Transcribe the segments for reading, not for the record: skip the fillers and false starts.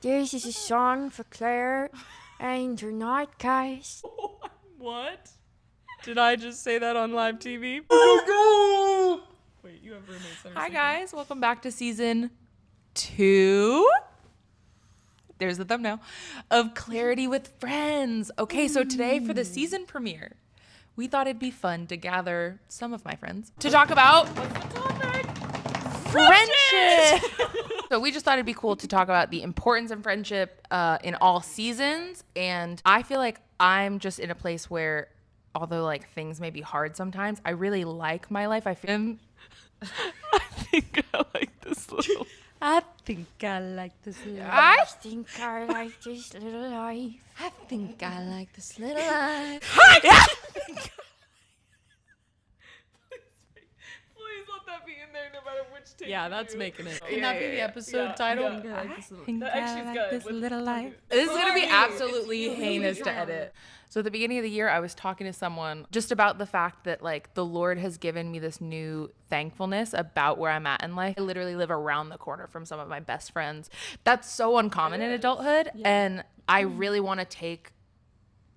This is a song for Claire and her nightcast. What? Did I just say that on live TV? Wait, you have roommates. Hi guys, welcome back to season 2. There's the thumbnail of Clarity with Friends. Okay, so today for the season premiere, we thought it'd be fun to gather some of my friends to talk about friendship. So we just thought it'd be cool to talk about the importance of friendship in all seasons. And I feel like I'm just in a place where, although like things may be hard sometimes, I really like my life. I think I like this little. I think I like this little life. I think I like this little life. I think I like this little life. Please let that be in there no matter which take. Yeah, that's making it. Can that be the episode title? I think I like this little life. This is going to be absolutely heinous to edit. So at the beginning of the year, I was talking to someone just about the fact that like the Lord has given me this new thankfulness about where I'm at in life. I literally live around the corner from some of my best friends. That's so uncommon in adulthood. Yeah. And I really want to take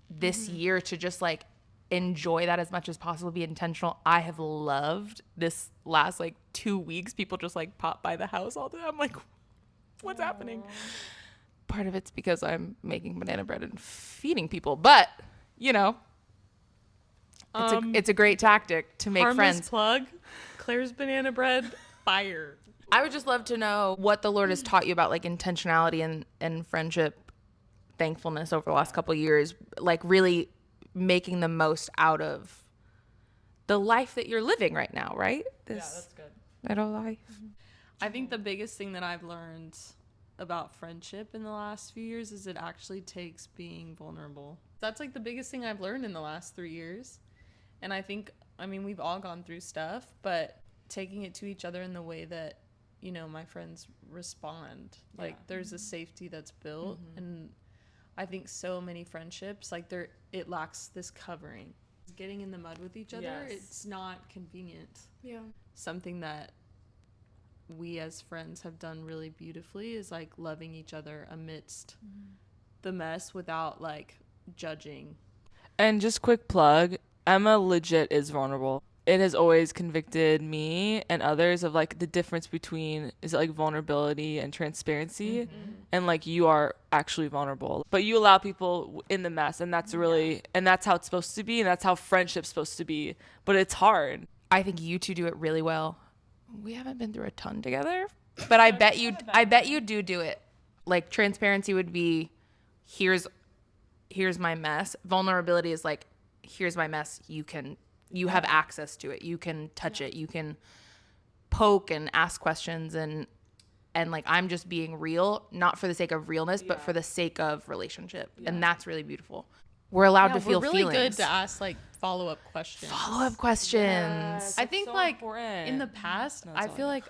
this year to just like enjoy that as much as possible, be intentional. I have loved this last like 2 weeks. People just like pop by the house all the time. I'm like, what's happening? Part of it's because I'm making banana bread and feeding people, but you know, it's a great tactic to make friends. Plug, Claire's banana bread, fire. I would just love to know what the Lord has taught you about like intentionality and friendship, thankfulness over the last couple of years, like really making the most out of the life that you're living right now, right? That's good. Little life. Mm-hmm. I think the biggest thing that I've learned about friendship in the last few years is it actually takes being vulnerable. That's like the biggest thing I've learned in the last 3 years. And I think, I mean, we've all gone through stuff, but taking it to each other in the way that, you know, my friends respond. Like there's a safety that's built. And I think so many friendships, like it lacks this covering. Getting in the mud with each other, it's not convenient. Yeah. Something that we as friends have done really beautifully is like loving each other amidst the mess without like judging. And just quick plug, Emma legit is vulnerable. It has always convicted me and others of like the difference between is it like vulnerability and transparency, and like you are actually vulnerable, but you allow people in the mess, and that's really and that's how it's supposed to be, and that's how friendship's supposed to be, but it's hard. I think you two do it really well. We haven't been through a ton together, but I bet you do it. Like transparency would be, here's my mess. Vulnerability is like, here's my mess. You have access to it. You can touch it. You can poke and ask questions and like I'm just being real, not for the sake of realness, but for the sake of relationship. Yeah. And that's really beautiful. We're allowed to feel feelings. We're really good to ask like follow-up questions. Yes, I think so like important. in the past, I feel like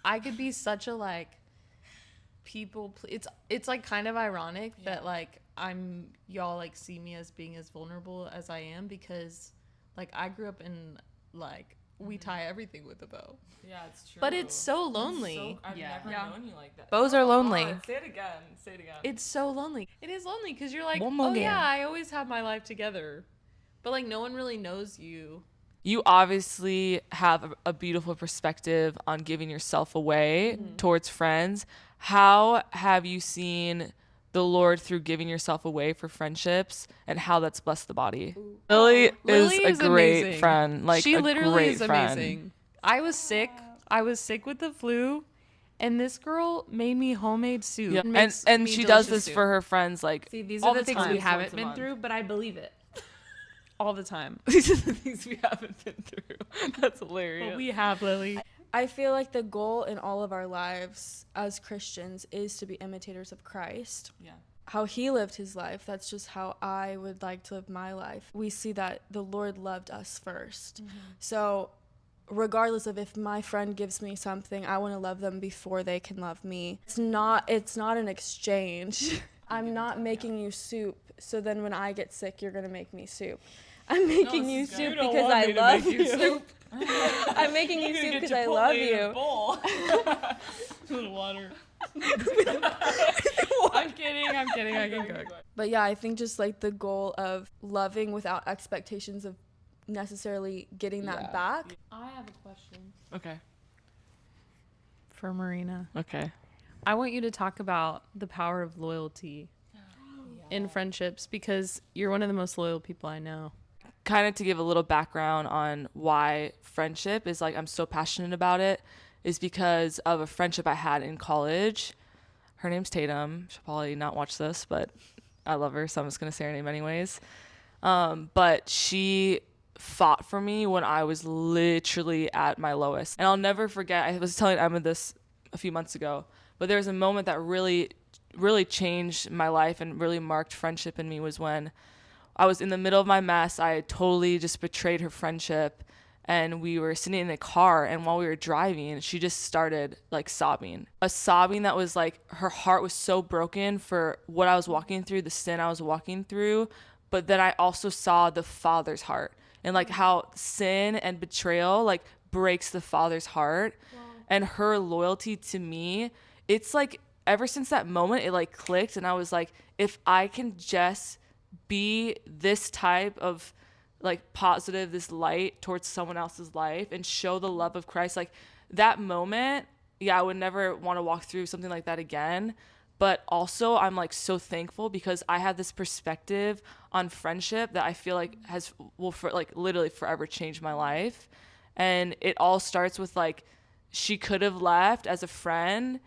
I could be such a like it's like kind of ironic that like y'all like see me as being as vulnerable as I am, because like I grew up in like we tie everything with a bow. Yeah, it's true. But it's so lonely. I've never known you like that. Bows are lonely. Say it again. It's so lonely. It is lonely because you're like, yeah, I always have my life together, but like no one really knows you. You obviously have a beautiful perspective on giving yourself away towards friends. How have you seen the Lord through giving yourself away for friendships, and how that's blessed the body? Lilie is a great amazing friend. Like she literally is friend. Amazing. I was sick with the flu, and this girl made me homemade soup. Yeah. And she does this for her friends. Like, see, these are the things we haven't been through, but I believe it. All the time. These are the things we haven't been through. That's hilarious. But we have, Lilie. I feel like the goal in all of our lives as Christians is to be imitators of Christ. Yeah. How he lived his life, that's just how I would like to live my life. We see that the Lord loved us first. So regardless of if my friend gives me something, I want to love them before they can love me. It's not an exchange. I'm not making you soup, so then when I get sick, you're going to make me soup. I'm making you soup because I love you. I'm making you soup because I love you. A little water. I'm kidding. I can cook. But yeah, I think just like the goal of loving without expectations of necessarily getting that back. I have a question Okay. for Marina. Okay. I want you to talk about the power of loyalty in friendships because you're one of the most loyal people I know. Kind of to give a little background on why friendship is like I'm so passionate about it is because of a friendship I had in college. Her name's Tatum. She'll probably not watch this, but I love her, so I'm just gonna say her name anyways. But she fought for me when I was literally at my lowest. And I'll never forget, I was telling Emma this a few months ago, but there was a moment that really changed my life and really marked friendship in me was when I was in the middle of my mess. I had totally just betrayed her friendship, and we were sitting in a car, and while we were driving, she just started like sobbing. A sobbing that was like her heart was so broken for what I was walking through, the sin I was walking through, but then I also saw the Father's heart and like how sin and betrayal like breaks the Father's heart. Wow. And her loyalty to me, it's like ever since that moment it like clicked, and I was like, if I can just be this type of like positive, this light towards someone else's life and show the love of Christ, like that moment, I would never want to walk through something like that again. But also I'm like so thankful because I have this perspective on friendship that I feel like will like literally forever change my life. And it all starts with like she could have left as a friend,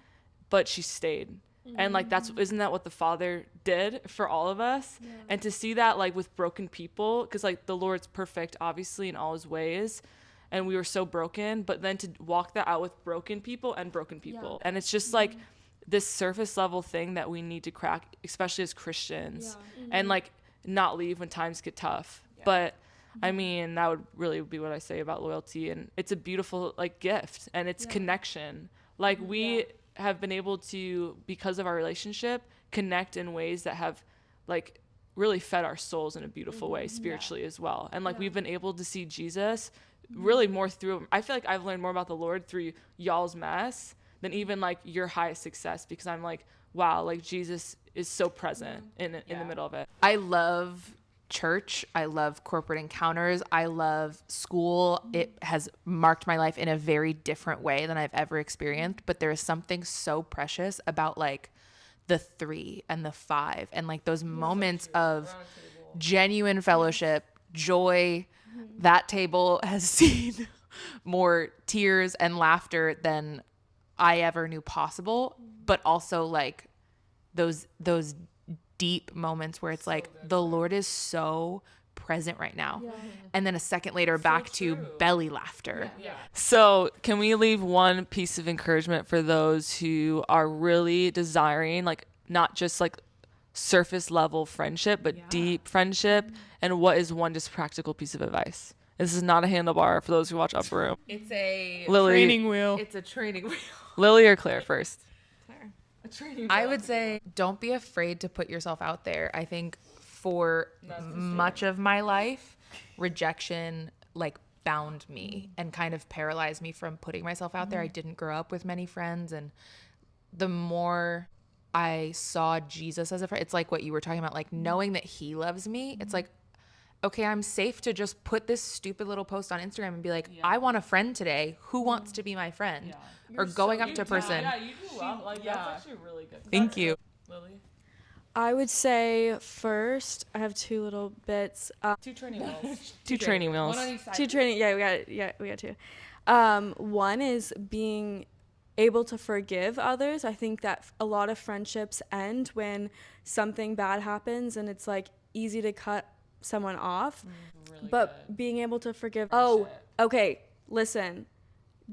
but she stayed. And like isn't that what the Father did for all of us? Yeah. And to see that like with broken people, because like the Lord's perfect obviously in all his ways, and we were so broken, but then to walk that out with broken people, and it's just like this surface level thing that we need to crack, especially as Christians, and like not leave when times get tough. But I mean, that would really be what I say about loyalty, and it's a beautiful like gift, and it's connection. Like we have been able to, because of our relationship, connect in ways that have like really fed our souls in a beautiful way spiritually as well. And like we've been able to see Jesus really more through, I feel like I've learned more about the Lord through y'all's mess than even like your highest success, because I'm like, wow, like Jesus is so present in the middle of it. I love church. I love corporate encounters. I love school. It has marked my life in a very different way than I've ever experienced. But there is something so precious about like the 3 and the 5 and like those moments of genuine fellowship, joy. That table has seen more tears and laughter than I ever knew possible, but also like those deep moments where it's so like good, the Lord is so present right now. And then a second later back to belly laughter. So can we leave one piece of encouragement for those who are really desiring like not just like surface level friendship, but deep friendship? And what is one just practical piece of advice? This is not a handlebar for those who watch Upper Room. It's a Lily, training wheel. It's a training wheel. Lily or Claire first? I would say don't be afraid to put yourself out there. I think for much of my life, rejection like bound me and kind of paralyzed me from putting myself out there. I didn't grow up with many friends, and the more I saw Jesus as a friend, it's like what you were talking about, like knowing that he loves me. It's like, okay, I'm safe to just put this stupid little post on Instagram and be like, I want a friend today. Who wants to be my friend? Or going up to a person. Yeah, you do well. Like, that's actually really good. Thank you. Lily? I would say first, I have 2 little bits. 2 training wheels. 2 training wheels. One on each side. 2 training. We got 2. One is being able to forgive others. I think that a lot of friendships end when something bad happens, and it's like easy to cut someone off. Really but good. being able to forgive. Friendship. Oh, okay. Listen,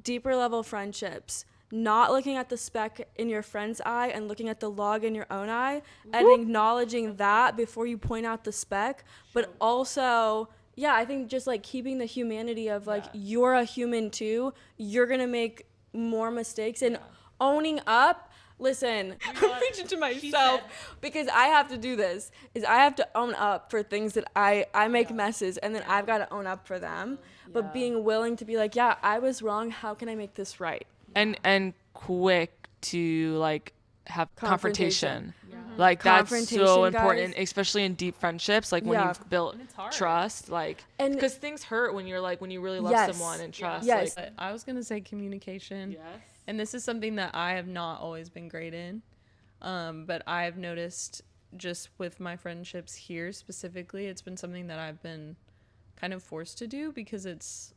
deeper level friendships. Not looking at the speck in your friend's eye and looking at the log in your own eye, and acknowledging that before you point out the speck. But also, I think just like keeping the humanity of like, you're a human too. You're going to make more mistakes, and owning up. Listen, I'm preaching to myself because I have to do this. Is I have to own up for things that I make messes, and then I've got to own up for them. But being willing to be like, I was wrong. How can I make this right? And quick to like have Confrontation. confrontation. Like that's so Confrontation, important, guys. especially in deep friendships, like when Yeah. you've built And it's hard. trust, like And- because things hurt when you're like when you really love Yes. someone and trust. Yes. Like, But I was gonna say communication. yes. And this is something that I have not always been great in. But I've noticed just with my friendships here specifically, it's been something that I've been kind of forced to do because it's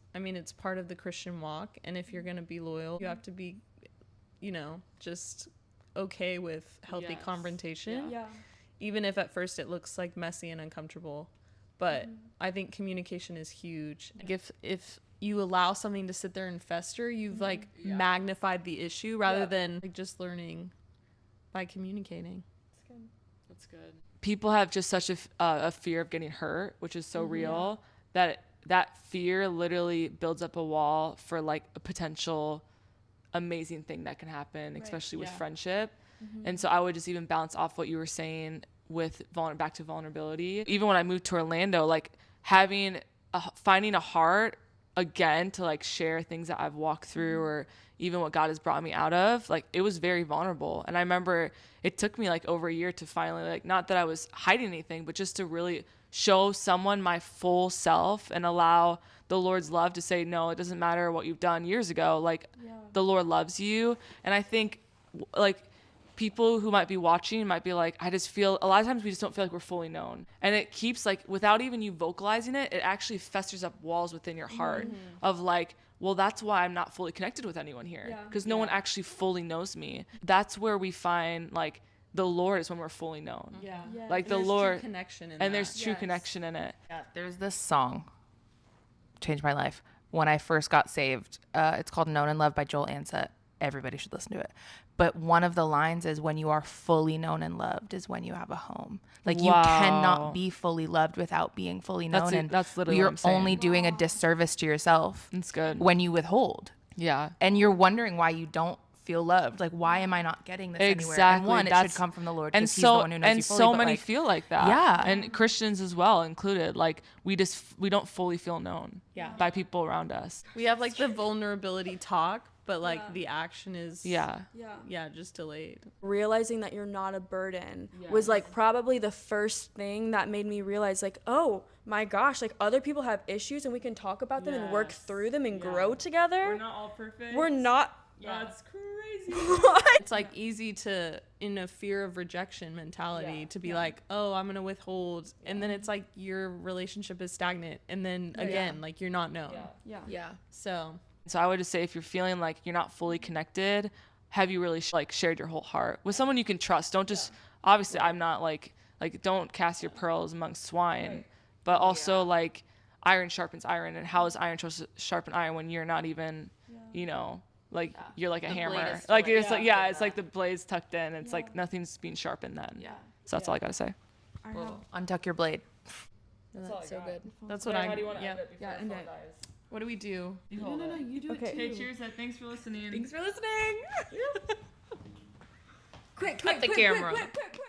part of the Christian walk. And if you're going to be loyal, you have to be, just okay with healthy Yes. confrontation, Yeah. even if at first it looks like messy and uncomfortable. But I think communication is huge. Like if you allow something to sit there and fester, you've like magnified the issue rather than like just learning by communicating. That's good. People have just such a fear of getting hurt, which is so real that fear literally builds up a wall for like a potential amazing thing that can happen, especially with friendship. And so I would just even bounce off what you were saying with back to vulnerability. Even when I moved to Orlando, like finding a heart again to like share things that I've walked through or even what God has brought me out of, like it was very vulnerable. And I remember it took me like over a year to finally, like, not that I was hiding anything, but just to really show someone my full self and allow the Lord's love to say, no, it doesn't matter what you've done years ago. Like the Lord loves you. And I think like people who might be watching might be like, I just feel a lot of times we just don't feel like we're fully known. And it keeps like, without even you vocalizing it, it actually festers up walls within your heart of like, well, that's why I'm not fully connected with anyone here because no one actually fully knows me. That's where we find like the Lord is when we're fully known. Yeah. Like There's the true Lord connection in and that. there's true connection in it. Yeah, there's this song, changed my life. When I first got saved, it's called Known and Loved by Joel Ansett. Everybody should listen to it. But one of the lines is when you are fully known and loved is when you have a home. Like you cannot be fully loved without being fully known. That's literally you're what I'm saying. only doing a disservice to yourself It's good. when you withhold. Yeah. And you're wondering why you don't feel loved. Like, why am I not getting this anywhere? And one, it should come from the Lord and because he's the one who knows you fully. so but, many like, feel like that. Yeah. And Christians as well included. Like we don't fully feel known by people around us. We have like the vulnerability talk, but like the action is Yeah. just delayed. Realizing that you're not a burden was like probably the first thing that made me realize like, oh my gosh, like other people have issues and we can talk about them and work through them and grow together. We're not all perfect. We're not. That's crazy. It's like easy to, in a fear of rejection mentality, to be like, oh, I'm going to withhold. And then it's like your relationship is stagnant. And then again, like you're not known. Yeah. So So I would just say if you're feeling like you're not fully connected, have you really shared your whole heart with someone you can trust? Don't just obviously I'm not like don't cast your pearls amongst swine, but also like iron sharpens iron, and how is iron supposed to sharpen iron when you're not even like you're like a hammer, like it's like it's like the blade's tucked in, it's like nothing's being sharpened then. So that's all I gotta say. untuck your blade. that's so good. That's what I And What do we do? No, you do it too. Okay, cheers. Thanks for listening. Thanks for listening. Quick, Cut the camera. quick.